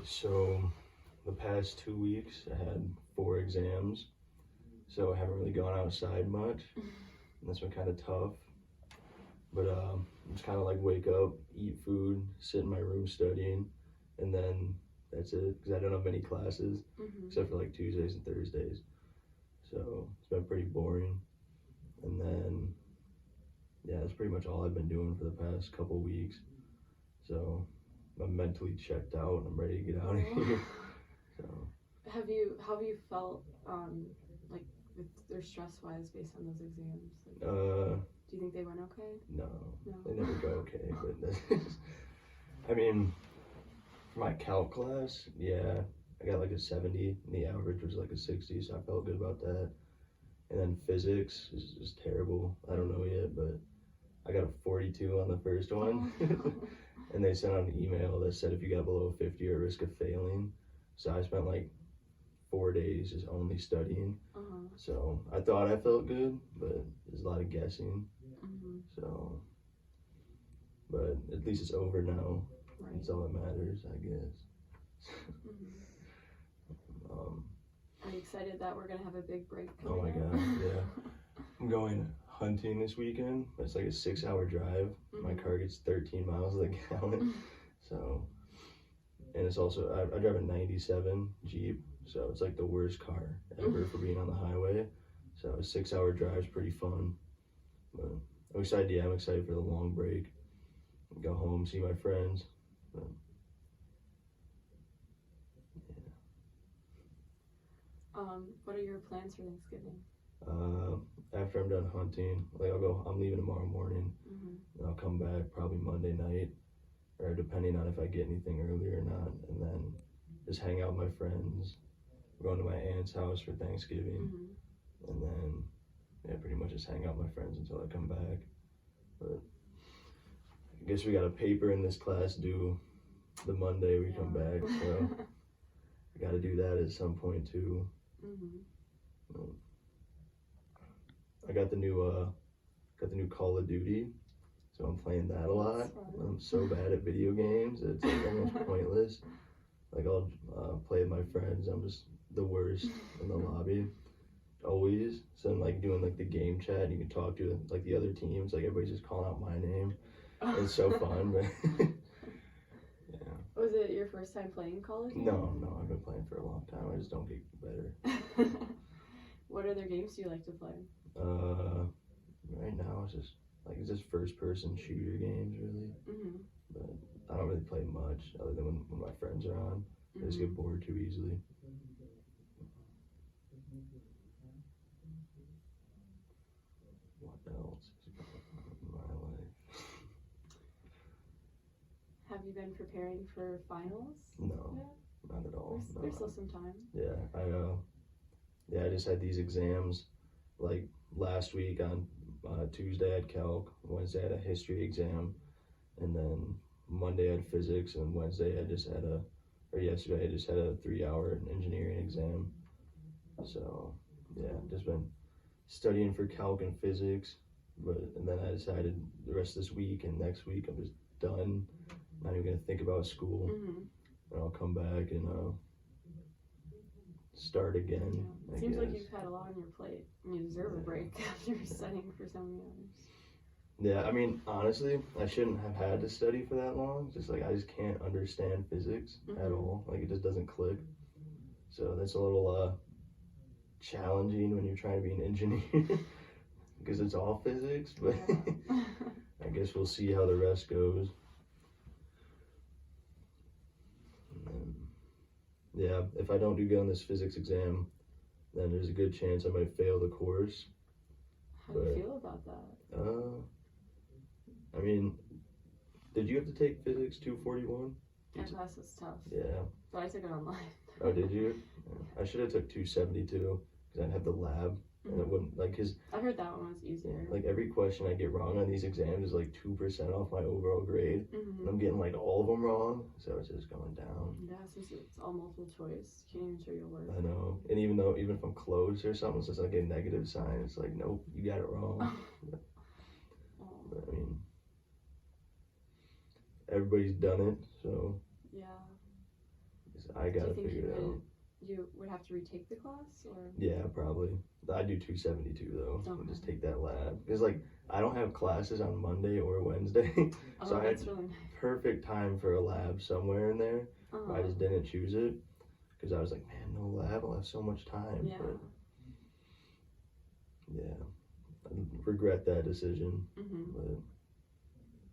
So the past 2 weeks I had 4 exams, so I haven't really gone outside much. And that's been kind of tough. But just kind of like wake up, eat food, sit in my room studying, and then that's it. Because I don't have many classes except for like Tuesdays and Thursdays. So it's been pretty boring. And then yeah, that's pretty much all I've been doing for the past couple weeks. So I'm mentally checked out and I'm ready to get out of here. So how have you felt like with their stress wise based on those exams? Like, do you think they went okay? No, they never go okay. But I mean, for my calc class, yeah, I got like a 70, and the average was like a 60, so I felt good about that. And then physics is just terrible. I don't know yet, but I got a 42 on the first one. And they sent out an email that said if you got below 50, you're at risk of failing. So I spent like 4 days just only studying. So I thought I felt good, but there's a lot of guessing. So, but at least it's over now. Right. That's all that matters, I guess. Are you excited that we're gonna have a big break Oh my coming up? God, yeah. I'm going hunting this weekend. It's like a 6-hour drive. My car gets 13 miles to the gallon. So, and it's also, I drive a 97 Jeep. So it's like the worst car ever for being on the highway. So a 6-hour drive is pretty fun. But I'm excited, yeah, I'm excited for the long break. Go home, see my friends. But, yeah. What are your plans for Thanksgiving? After I'm done hunting, like I'm leaving tomorrow morning. And I'll come back probably Monday night, or depending on if I get anything early or not, and then just hang out with my friends. We're going to my aunt's house for Thanksgiving, and then yeah, pretty much just hang out with my friends until I come back. But I guess we got a paper in this class due the Monday we come back, so I got to do that at some point too. I got the new Call of Duty, so I'm playing that a lot. I'm so bad at video games, it's like almost pointless. Like I'll play with my friends, I'm just the worst in the lobby, always. So I'm like doing like the game chat, you can talk to like the other teams, like everybody's just calling out my name. It's so fun, but yeah. Was it your first time playing Call of Duty? No, I've been playing for a long time. I just don't get better. What other games do you like to play? Right now it's just first person shooter games really. But I don't really play much other than when my friends are on. I just get bored too easily. What else is going on in my life? Have you been preparing for finals? No, not at all. There's still some time. Yeah, I just had these exams like last week on Tuesday I had calc, Wednesday I had a history exam, and then Monday I had physics, and yesterday I just had a 3-hour engineering exam. So yeah, just been studying for calc and physics, and then I decided the rest of this week and next week I'm just done, not even gonna think about school, and I'll come back and start again. Yeah. It seems like you've had a lot on your plate and you deserve a break after studying for so many hours. Yeah, I mean, honestly, I shouldn't have had to study for that long. Just like I just can't understand physics at all. Like it just doesn't click. So that's a little challenging when you're trying to be an engineer because it's all physics. But I guess we'll see how the rest goes. Yeah, if I don't do good on this physics exam, then there's a good chance I might fail the course. How do you feel about that? I mean, did you have to take physics 241? That class was tough. Yeah. But I took it online. Oh, did you? Yeah. I should have took 272 because I'd have the lab and it wouldn't, like, cause I heard that one was easier. Like every question I get wrong on these exams is like 2% off my overall grade. And I'm getting like all of them wrong, so it's just going down. Yeah, since it's all multiple choice, you can't even show your work. I know. And even if I'm close or something, it's just like a negative sign. It's like, nope, you got it wrong. But I mean, everybody's done it, so. Yeah. I gotta Do you think figure it out. you would have to retake the class, or? Yeah, probably. I do 272 though. Okay. And just take that lab because like I don't have classes on Monday or Wednesday, so I had That's really nice. perfect time for a lab somewhere in there. I just didn't choose it because I was like, man, no lab. I'll have so much time. Yeah. But yeah, I regret that decision, but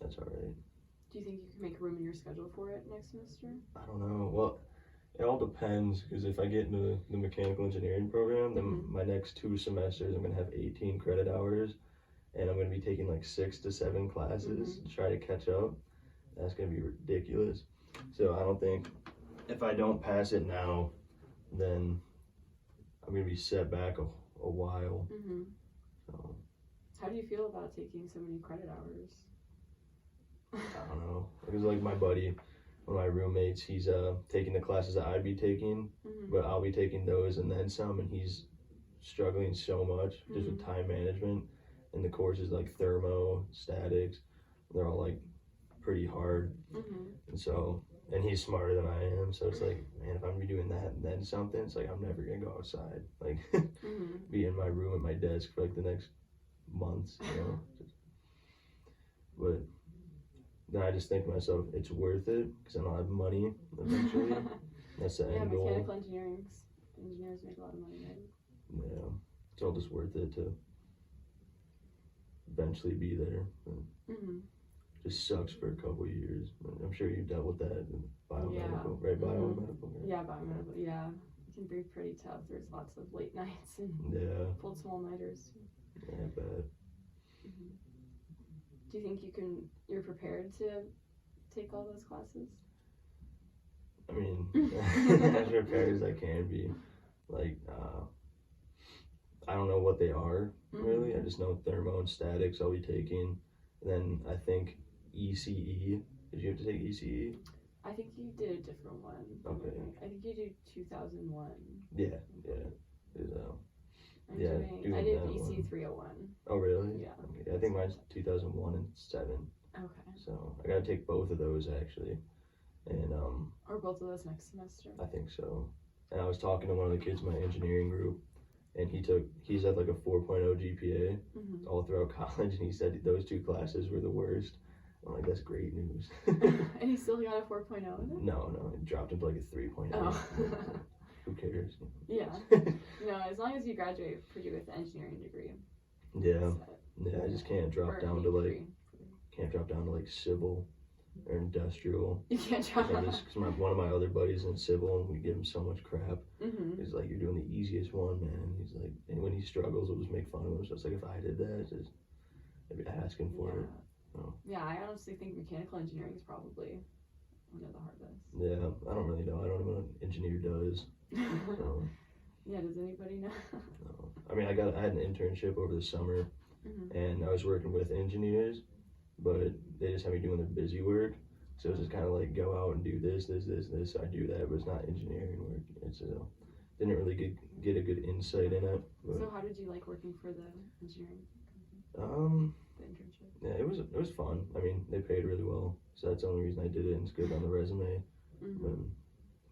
that's all right. Do you think you can make room in your schedule for it next semester? I don't know. Well, it all depends because if I get into the mechanical engineering program, then my next 2 semesters I'm gonna have 18 credit hours, and I'm gonna be taking like 6 to 7 classes to try to catch up. That's gonna be ridiculous. So I don't think if I don't pass it now, then I'm gonna be set back a while. So how do you feel about taking so many credit hours? I don't know. Because like my buddy, one of my roommates, he's taking the classes that I'd be taking, but I'll be taking those and then some, and he's struggling so much just with time management. And the courses like thermo, statics, they're all like pretty hard. And so, and he's smarter than I am, so it's like, man, if I'm gonna be doing that and then something, it's like I'm never gonna go outside. Like be in my room at my desk for like the next months, you know. But then I just think to myself, it's worth it because then I'll have money eventually. That's the end goal. Mechanical engineers make a lot of money, right? Yeah, it's all just worth it to eventually be there. Just sucks for a couple of years. I'm sure you've dealt with that in biomedical, right? Biomedical. Right? Yeah, biomedical. Yeah, it can be pretty tough. There's lots of late nights and pulled small nighters. Yeah, I bet. Do you think you're prepared to take all those classes? I mean, as prepared as I can be. Like, I don't know what they are, really. I just know thermo and statics I'll be taking. And then I think ECE. Did you have to take ECE? I think you did a different one. Okay. I think you did 2001. Yeah. I did EC 301. Oh, really? Yeah. Okay. I think mine's 2001 and 7. Okay. So I gotta take both of those actually, and Are both of those next semester? I think so. And I was talking to one of the kids in my engineering group, and he's at like a 4.0 GPA all throughout college, and he said those 2 classes were the worst. I'm like, that's great news. And he still got a 4.0 in it? No, it dropped into like a 3.0. Oh. Who cares? Yeah. No, as long as you graduate pretty with an engineering degree. Yeah. I just can't drop down to like civil or industrial. You can't drop down. Because one of my other buddies in civil, and we give him so much crap. He's like, you're doing the easiest one, man. He's like, and when he struggles, we'll just make fun of him. So it's like, if I did that, just maybe asking for it. So. Yeah, I honestly think mechanical engineering is probably one of the hardest. Yeah, I don't really know. I don't know what an engineer does. So. Yeah, does anybody know? No. I mean, I had an internship over the summer, and I was working with engineers, but they just had me doing their busy work. So it's just kind of like go out and do this. So I do that, but it's not engineering work. It's didn't really get a good insight in it. But, so how did you like working for the engineering company? The internship? Yeah, it was fun. I mean, they paid really well, so that's the only reason I did it. And it's good on the resume.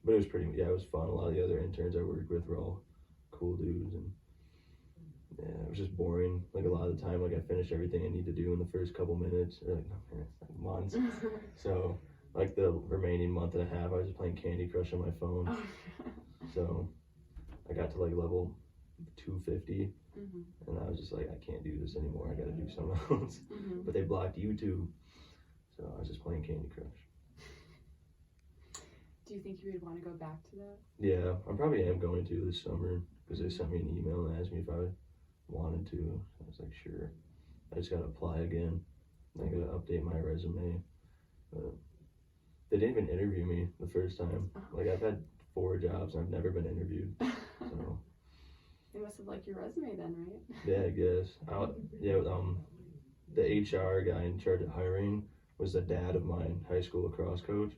But it was it was fun. A lot of the other interns I worked with were all cool dudes, and yeah, it was just boring. Like a lot of the time, like I finished everything I need to do in the first couple minutes, or like months. So like the remaining month and a half, I was just playing Candy Crush on my phone. So I got to like level 250, and I was just like, I can't do this anymore. I got to do something else. But they blocked YouTube, so I was just playing Candy Crush. Do you think you would want to go back to that? Yeah, I probably am going to this summer because they sent me an email and asked me if I wanted to. So I was like, sure. I just got to apply again. I got to update my resume. But they didn't even interview me the first time. Like I've had 4 jobs and I've never been interviewed. So they must have liked your resume then, right? Yeah, I guess. The HR guy in charge of hiring was the dad of my high school lacrosse coach.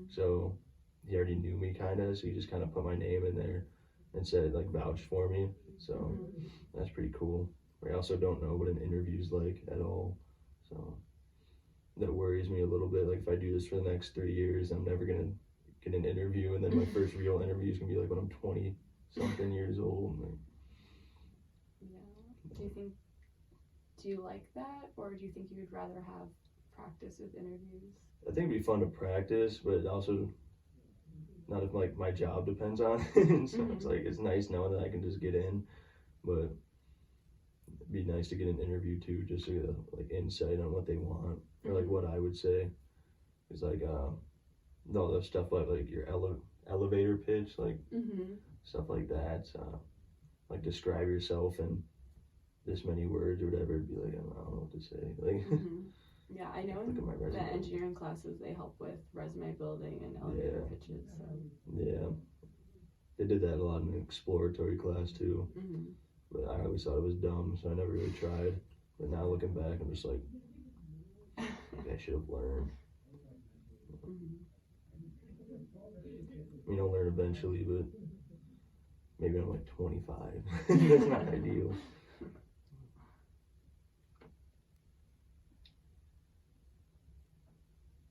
So he already knew me kind of, so he just kind of put my name in there and said like vouch for me. So that's pretty cool. I also don't know what an interview's like at all, so that worries me a little bit. Like if I do this for the next 3 years, I'm never gonna get an interview, and then my first real interview is gonna be like when I'm 20 something years old. Like, yeah. Do you like that, or do you think you would rather have practice with interviews? I think it'd be fun to practice, but also not if like my job depends on it. So it's like it's nice knowing that I can just get in, but it'd be nice to get an interview too, just to get like insight on what they want or like what I would say. It's like all the stuff like your elevator pitch, like stuff like that. Like describe yourself in this many words or whatever. It'd be like I don't know what to say. Like yeah, I know look at my in the resume. engineering classes they help with resume building and elevator pitches. So. Yeah, they did that a lot in the exploratory class too. But I always thought it was dumb, so I never really tried. But now looking back, I'm just like, I should have learned. I mean, I'll learn eventually, but maybe I'm like 25. That's not ideal.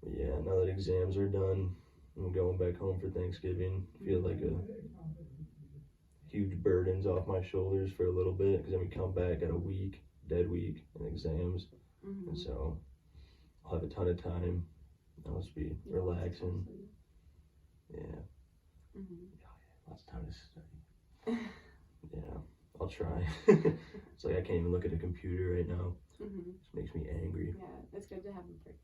But yeah, now that exams are done, I'm going back home for Thanksgiving. I feel like a huge burden's off my shoulders for a little bit, because then we come back at a week, dead week, and exams. And so I'll have a ton of time. I'll just be relaxing. Yeah. Lots of time to study. Yeah, I'll try. It's like I can't even look at a computer right now. It just makes me angry. Yeah, it's good to have a break.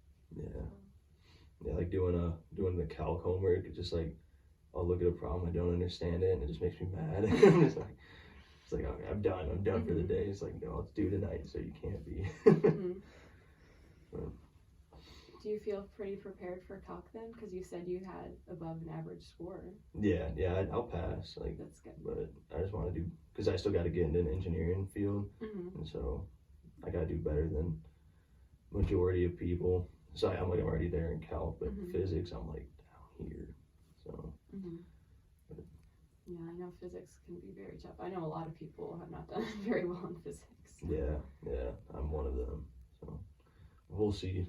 Yeah, like doing the calc homework. It's just like I'll look at a problem, I don't understand it, and it just makes me mad. I'm just like, it's like okay, I'm done for the day. It's like no, it's due tonight, so you can't be. Do you feel pretty prepared for calc then? Because you said you had above an average score. Yeah, I'll pass. Like that's good. But I just want to do, because I still got to get into an engineering field, and so I got to do better than majority of people. So I'm already there in calc, but physics I'm like down here. So. Yeah, I know physics can be very tough. I know a lot of people have not done very well in physics. Yeah, I'm one of them. So we'll see.